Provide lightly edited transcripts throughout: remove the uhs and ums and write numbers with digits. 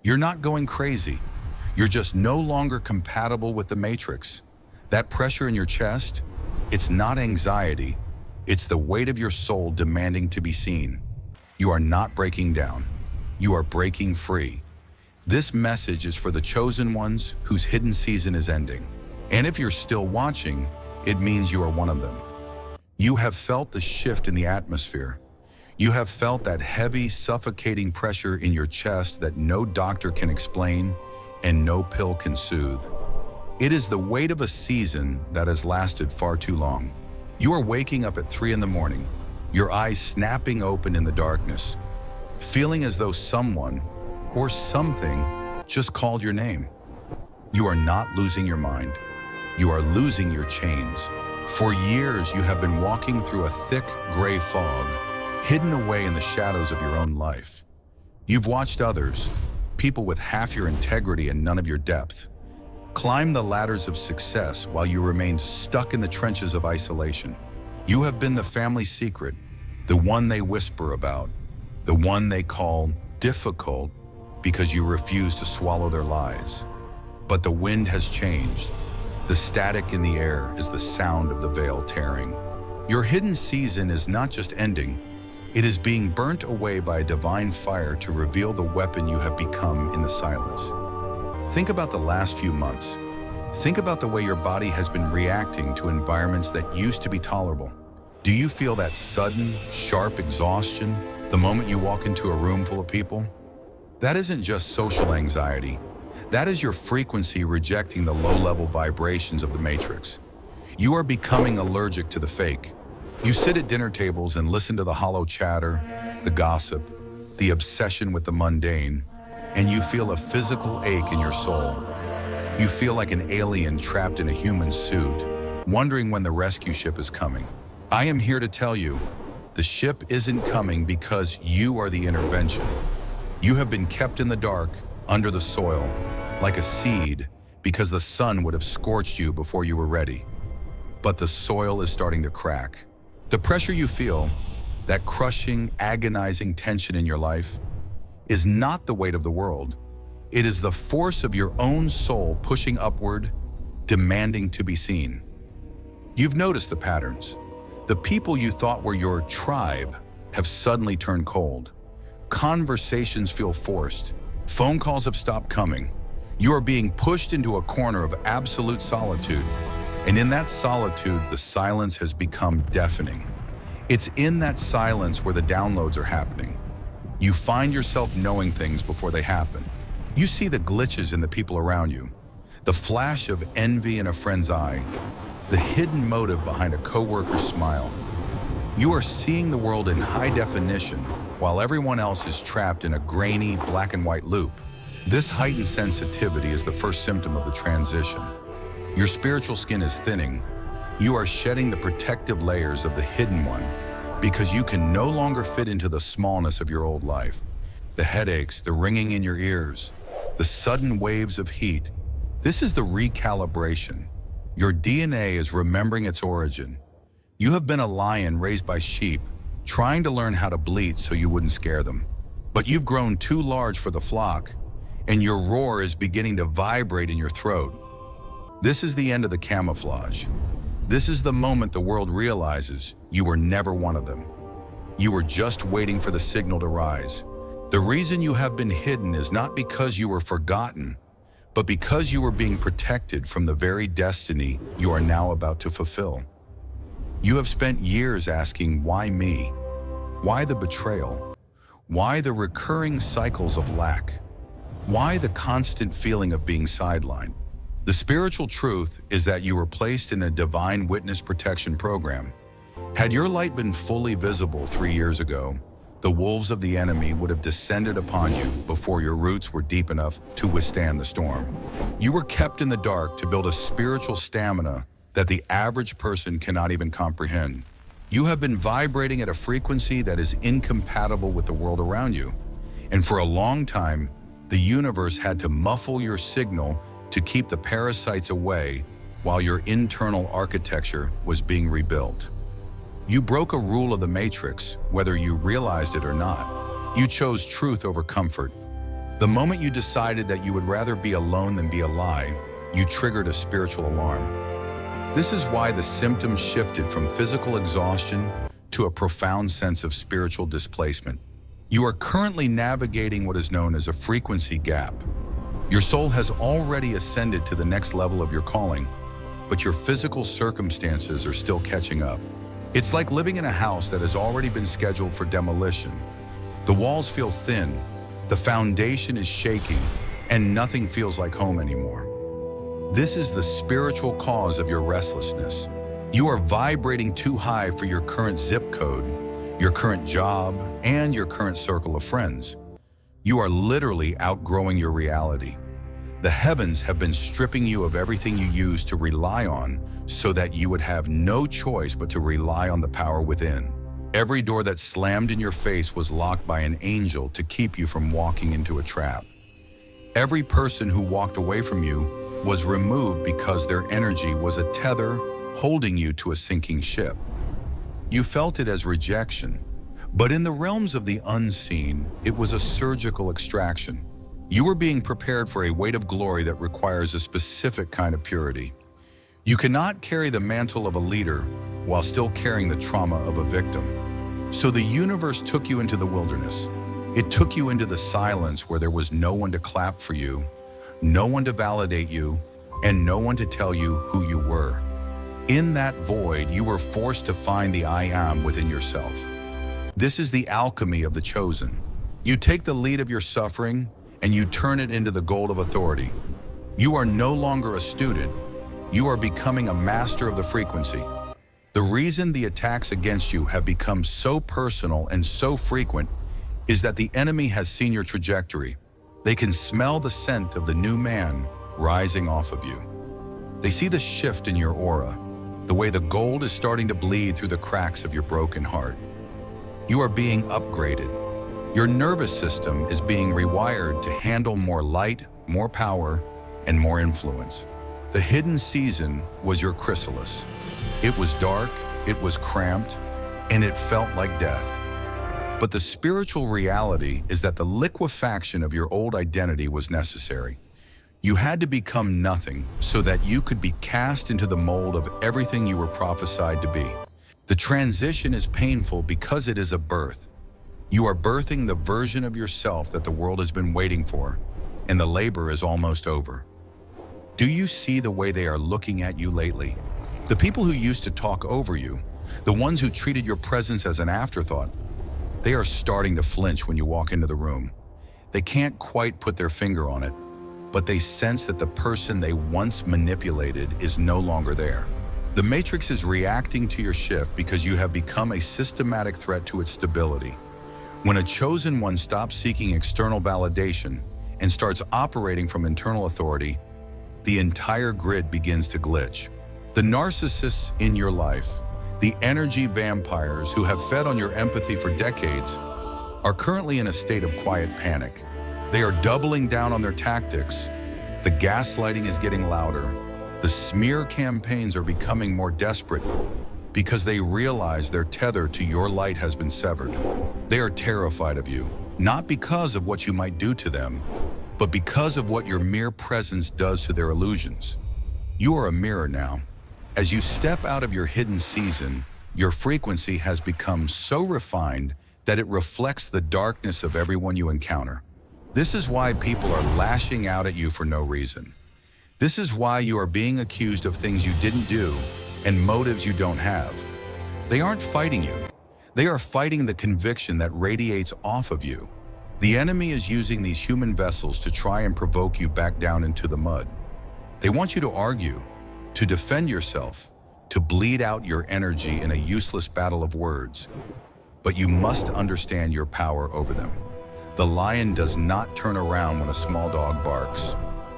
You're not going crazy. You're just no longer compatible with the matrix. That pressure in your chest, it's not anxiety. It's the weight of your soul demanding to be seen. You are not breaking down. You are breaking free. This message is for the chosen ones whose hidden season is ending. And if you're still watching, it means you are one of them. You have felt the shift in the atmosphere. You have felt that heavy, suffocating pressure in your chest that no doctor can explain and no pill can soothe. It is the weight of a season that has lasted far too long. You are waking up at 3 in the morning, your eyes snapping open in the darkness, feeling as though someone or something just called your name. You are not losing your mind. You are losing your chains. For years, you have been walking through a thick gray fog, hidden away in the shadows of your own life. You've watched others, people with half your integrity and none of your depth, climb the ladders of success while you remained stuck in the trenches of isolation. You have been the family secret, the one they whisper about, the one they call difficult because you refuse to swallow their lies. But the wind has changed. The static in the air is the sound of the veil tearing. Your hidden season is not just ending, it is being burnt away by a divine fire to reveal the weapon you have become in the silence. Think about the last few months. Think about the way your body has been reacting to environments that used to be tolerable. Do you feel that sudden, sharp exhaustion the moment you walk into a room full of people? That isn't just social anxiety. That is your frequency rejecting the low-level vibrations of the matrix. You are becoming allergic to the fake. You sit at dinner tables and listen to the hollow chatter, the gossip, the obsession with the mundane, and you feel a physical ache in your soul. You feel like an alien trapped in a human suit, wondering when the rescue ship is coming. I am here to tell you, the ship isn't coming because you are the intervention. You have been kept in the dark, under the soil, like a seed, because the sun would have scorched you before you were ready. But the soil is starting to crack. The pressure you feel, that crushing, agonizing tension in your life, is not the weight of the world. It is the force of your own soul pushing upward, demanding to be seen. You've noticed the patterns. The people you thought were your tribe have suddenly turned cold. Conversations feel forced. Phone calls have stopped coming. You are being pushed into a corner of absolute solitude. And in that solitude, the silence has become deafening. It's in that silence where the downloads are happening. You find yourself knowing things before they happen. You see the glitches in the people around you, the flash of envy in a friend's eye, the hidden motive behind a coworker's smile. You are seeing the world in high definition while everyone else is trapped in a grainy black and white loop. This heightened sensitivity is the first symptom of the transition. Your spiritual skin is thinning. You are shedding the protective layers of the hidden one because you can no longer fit into the smallness of your old life. The headaches, the ringing in your ears, the sudden waves of heat. This is the recalibration. Your DNA is remembering its origin. You have been a lion raised by sheep, trying to learn how to bleat so you wouldn't scare them. But you've grown too large for the flock, and your roar is beginning to vibrate in your throat. This is the end of the camouflage. This is the moment the world realizes you were never one of them. You were just waiting for the signal to rise. The reason you have been hidden is not because you were forgotten, but because you were being protected from the very destiny you are now about to fulfill. You have spent years asking, why me? Why the betrayal? Why the recurring cycles of lack? Why the constant feeling of being sidelined? The spiritual truth is that you were placed in a divine witness protection program. Had your light been fully visible 3 years ago, the wolves of the enemy would have descended upon you before your roots were deep enough to withstand the storm. You were kept in the dark to build a spiritual stamina that the average person cannot even comprehend. You have been vibrating at a frequency that is incompatible with the world around you. And for a long time, the universe had to muffle your signal to keep the parasites away while your internal architecture was being rebuilt. You broke a rule of the matrix, whether you realized it or not. You chose truth over comfort. The moment you decided that you would rather be alone than be a lie, you triggered a spiritual alarm. This is why the symptoms shifted from physical exhaustion to a profound sense of spiritual displacement. You are currently navigating what is known as a frequency gap. Your soul has already ascended to the next level of your calling, but your physical circumstances are still catching up. It's like living in a house that has already been scheduled for demolition. The walls feel thin, the foundation is shaking, and nothing feels like home anymore. This is the spiritual cause of your restlessness. You are vibrating too high for your current zip code, your current job, and your current circle of friends. You are literally outgrowing your reality. The heavens have been stripping you of everything you used to rely on so that you would have no choice but to rely on the power within. Every door that slammed in your face was locked by an angel to keep you from walking into a trap. Every person who walked away from you was removed because their energy was a tether holding you to a sinking ship. You felt it as rejection, but in the realms of the unseen, it was a surgical extraction. You were being prepared for a weight of glory that requires a specific kind of purity. You cannot carry the mantle of a leader while still carrying the trauma of a victim. So the universe took you into the wilderness. It took you into the silence where there was no one to clap for you, no one to validate you, and no one to tell you who you were. In that void, you were forced to find the I am within yourself. This is the alchemy of the chosen. You take the lead of your suffering and you turn it into the gold of authority. You are no longer a student. You are becoming a master of the frequency. The reason the attacks against you have become so personal and so frequent is that the enemy has seen your trajectory. They can smell the scent of the new man rising off of you. They see the shift in your aura, the way the gold is starting to bleed through the cracks of your broken heart. You are being upgraded. Your nervous system is being rewired to handle more light, more power, and more influence. The hidden season was your chrysalis. It was dark, it was cramped, and it felt like death. But the spiritual reality is that the liquefaction of your old identity was necessary. You had to become nothing so that you could be cast into the mold of everything you were prophesied to be. The transition is painful because it is a birth. You are birthing the version of yourself that the world has been waiting for, and the labor is almost over. Do you see the way they are looking at you lately? The people who used to talk over you, the ones who treated your presence as an afterthought, they are starting to flinch when you walk into the room. They can't quite put their finger on it, but they sense that the person they once manipulated is no longer there. The matrix is reacting to your shift because you have become a systematic threat to its stability. When a chosen one stops seeking external validation and starts operating from internal authority, the entire grid begins to glitch. The narcissists in your life, the energy vampires who have fed on your empathy for decades, are currently in a state of quiet panic. They are doubling down on their tactics. The gaslighting is getting louder. The smear campaigns are becoming more desperate because they realize their tether to your light has been severed. They are terrified of you, not because of what you might do to them, but because of what your mere presence does to their illusions. You are a mirror now. As you step out of your hidden season, your frequency has become so refined that it reflects the darkness of everyone you encounter. This is why people are lashing out at you for no reason. This is why you are being accused of things you didn't do and motives you don't have. They aren't fighting you. They are fighting the conviction that radiates off of you. The enemy is using these human vessels to try and provoke you back down into the mud. They want you to argue, to defend yourself, to bleed out your energy in a useless battle of words. But you must understand your power over them. The lion does not turn around when a small dog barks.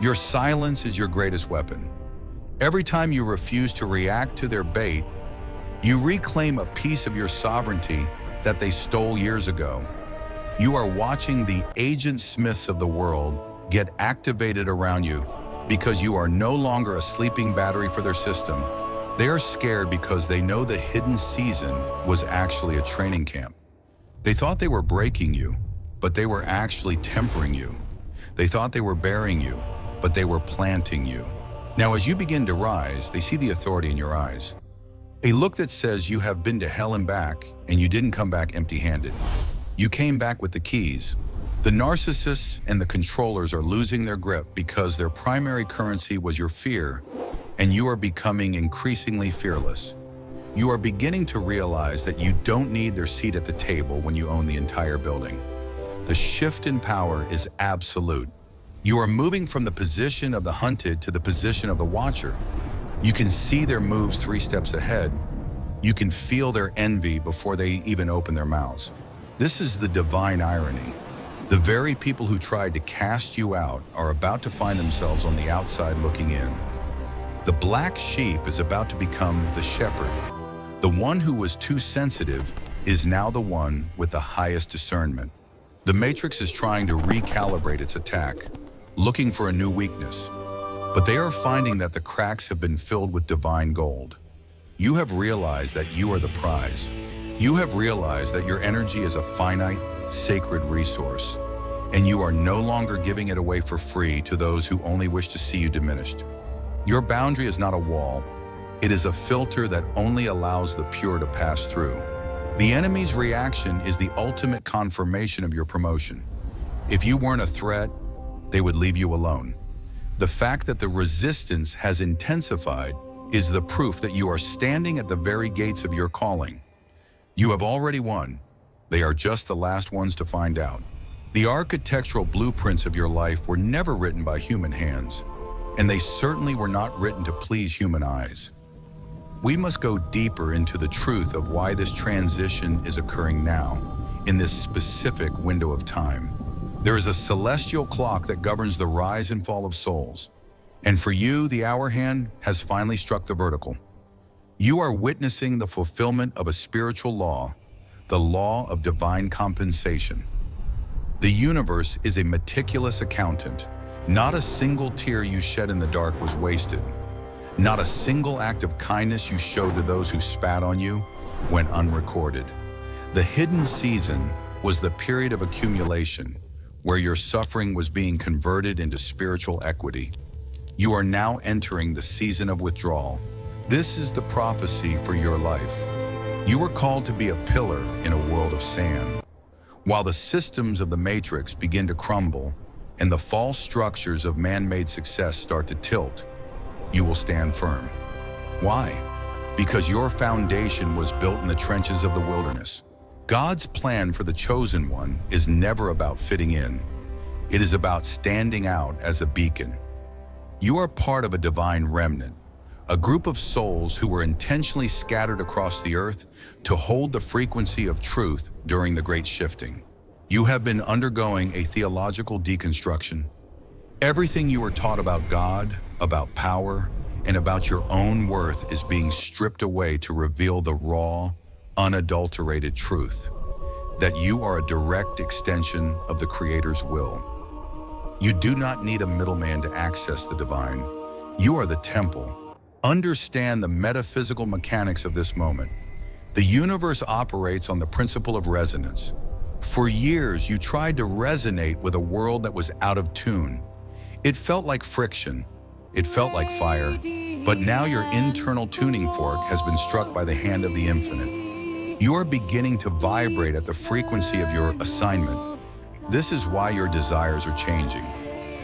Your silence is your greatest weapon. Every time you refuse to react to their bait, you reclaim a piece of your sovereignty that they stole years ago. You are watching the Agent Smiths of the world get activated around you because you are no longer a sleeping battery for their system. They are scared because they know the hidden season was actually a training camp. They thought they were breaking you, but they were actually tempering you. They thought they were burying you, but they were planting you. Now, as you begin to rise, they see the authority in your eyes. A look that says you have been to hell and back, and you didn't come back empty-handed. You came back with the keys. The narcissists and the controllers are losing their grip because their primary currency was your fear, and you are becoming increasingly fearless. You are beginning to realize that you don't need their seat at the table when you own the entire building. The shift in power is absolute. You are moving from the position of the hunted to the position of the watcher. You can see their moves 3 steps ahead. You can feel their envy before they even open their mouths. This is the divine irony. The very people who tried to cast you out are about to find themselves on the outside looking in. The black sheep is about to become the shepherd. The one who was too sensitive is now the one with the highest discernment. The Matrix is trying to recalibrate its attack, looking for a new weakness. But they are finding that the cracks have been filled with divine gold. You have realized that you are the prize. You have realized that your energy is a finite, sacred resource, and you are no longer giving it away for free to those who only wish to see you diminished. Your boundary is not a wall. It is a filter that only allows the pure to pass through. The enemy's reaction is the ultimate confirmation of your promotion. If you weren't a threat, they would leave you alone. The fact that the resistance has intensified is the proof that you are standing at the very gates of your calling. You have already won. They are just the last ones to find out. The architectural blueprints of your life were never written by human hands, and they certainly were not written to please human eyes. We must go deeper into the truth of why this transition is occurring now, in this specific window of time. There is a celestial clock that governs the rise and fall of souls. And for you, the hour hand has finally struck the vertical. You are witnessing the fulfillment of a spiritual law, the law of divine compensation. The universe is a meticulous accountant. Not a single tear you shed in the dark was wasted. Not a single act of kindness you showed to those who spat on you went unrecorded. The hidden season was the period of accumulation, where your suffering was being converted into spiritual equity. You are now entering the season of withdrawal. This is the prophecy for your life. You are called to be a pillar in a world of sand. While the systems of the Matrix begin to crumble and the false structures of man-made success start to tilt, you will stand firm. Why? Because your foundation was built in the trenches of the wilderness. God's plan for the chosen one is never about fitting in. It is about standing out as a beacon. You are part of a divine remnant, a group of souls who were intentionally scattered across the earth to hold the frequency of truth during the great shifting. You have been undergoing a theological deconstruction. Everything you were taught about God, about power, and about your own worth is being stripped away to reveal the raw, unadulterated truth that you are a direct extension of the Creator's will. You do not need a middleman to access the divine. You are the temple. Understand the metaphysical mechanics of this moment. The universe operates on the principle of resonance. For years, you tried to resonate with a world that was out of tune. It felt like friction. It felt like fire. But now your internal tuning fork has been struck by the hand of the infinite. You are beginning to vibrate at the frequency of your assignment. This is why your desires are changing.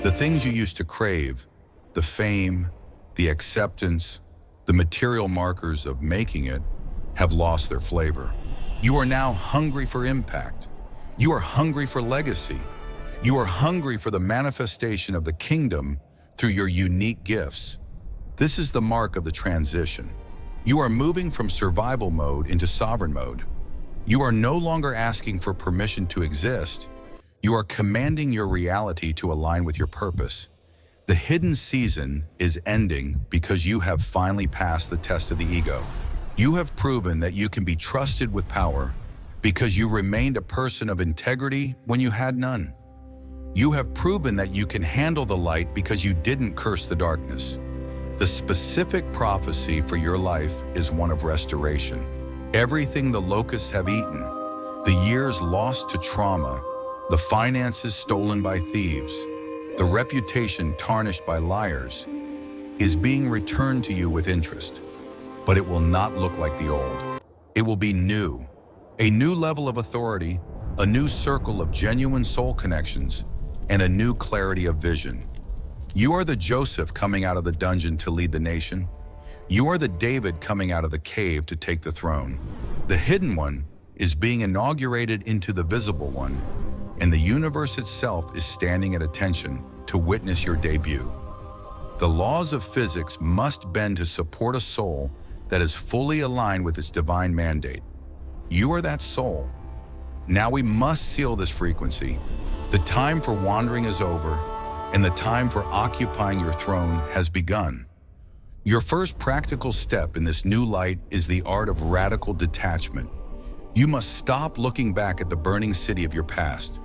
The things you used to crave, the fame, the acceptance, the material markers of making it, have lost their flavor. You are now hungry for impact. You are hungry for legacy. You are hungry for the manifestation of the kingdom through your unique gifts. This is the mark of the transition. You are moving from survival mode into sovereign mode. You are no longer asking for permission to exist. You are commanding your reality to align with your purpose. The hidden season is ending because you have finally passed the test of the ego. You have proven that you can be trusted with power because you remained a person of integrity when you had none. You have proven that you can handle the light because you didn't curse the darkness. The specific prophecy for your life is one of restoration. Everything the locusts have eaten, the years lost to trauma, the finances stolen by thieves, the reputation tarnished by liars, is being returned to you with interest. But it will not look like the old. It will be new. A new level of authority, a new circle of genuine soul connections, and a new clarity of vision. You are the Joseph coming out of the dungeon to lead the nation. You are the David coming out of the cave to take the throne. The hidden one is being inaugurated into the visible one, and the universe itself is standing at attention to witness your debut. The laws of physics must bend to support a soul that is fully aligned with its divine mandate. You are that soul. Now we must seal this frequency. The time for wandering is over, and the time for occupying your throne has begun. Your first practical step in this new light is the art of radical detachment. You must stop looking back at the burning city of your past.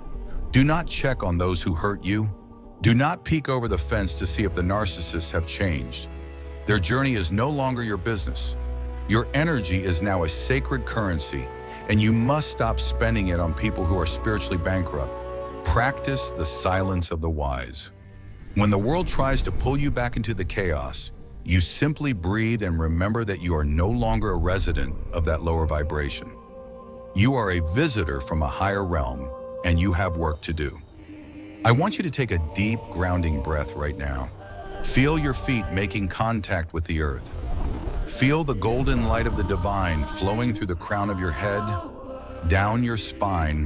Do not check on those who hurt you. Do not peek over the fence to see if the narcissists have changed. Their journey is no longer your business. Your energy is now a sacred currency, and you must stop spending it on people who are spiritually bankrupt. Practice the silence of the wise. When the world tries to pull you back into the chaos, you simply breathe and remember that you are no longer a resident of that lower vibration. You are a visitor from a higher realm, and you have work to do. I want you to take a deep, grounding breath right now. Feel your feet making contact with the earth. Feel the golden light of the divine flowing through the crown of your head, down your spine,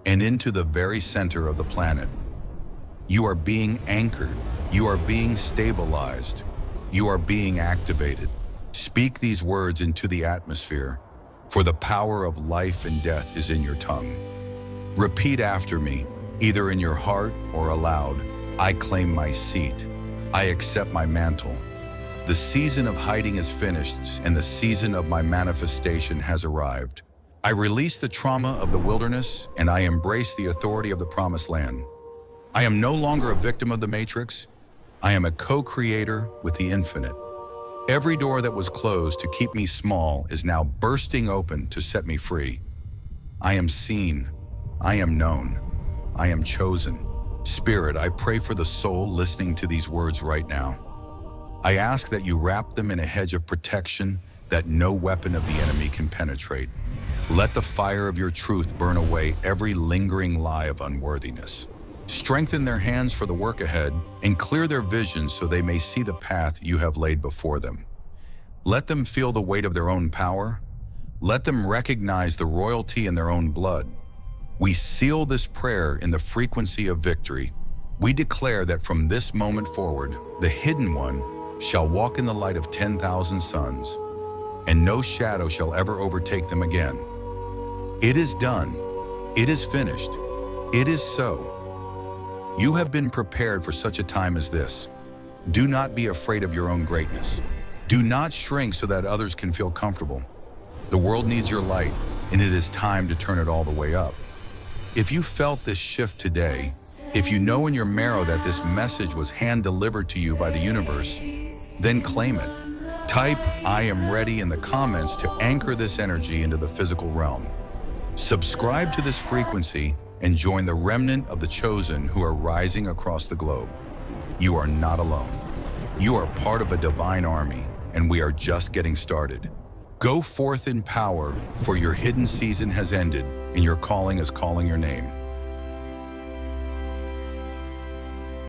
and into the very center of the planet. You are being anchored. You are being stabilized. You are being activated. Speak these words into the atmosphere, for the power of life and death is in your tongue. Repeat after me, either in your heart or aloud. I claim my seat. I accept my mantle. The season of hiding is finished, and the season of my manifestation has arrived. I release the trauma of the wilderness, and I embrace the authority of the promised land. I am no longer a victim of the matrix. I am a co-creator with the infinite. Every door that was closed to keep me small is now bursting open to set me free. I am seen. I am known. I am chosen. Spirit, I pray for the soul listening to these words right now. I ask that you wrap them in a hedge of protection that no weapon of the enemy can penetrate. Let the fire of your truth burn away every lingering lie of unworthiness. Strengthen their hands for the work ahead and clear their vision so they may see the path you have laid before them. Let them feel the weight of their own power. Let them recognize the royalty in their own blood. We seal this prayer in the frequency of victory. We declare that from this moment forward, the hidden one shall walk in the light of 10,000 suns, and no shadow shall ever overtake them again. It is done. It is finished. It is so. You have been prepared for such a time as this. Do not be afraid of your own greatness. Do not shrink so that others can feel comfortable. The world needs your light, and it is time to turn it all the way up. If you felt this shift today, if you know in your marrow that this message was hand-delivered to you by the universe, then claim it. Type "I am ready" in the comments to anchor this energy into the physical realm. Subscribe to this frequency and join the remnant of the chosen who are rising across the globe. You are not alone. You are part of a divine army, and we are just getting started. Go forth in power, for your hidden season has ended, and your calling is calling your name.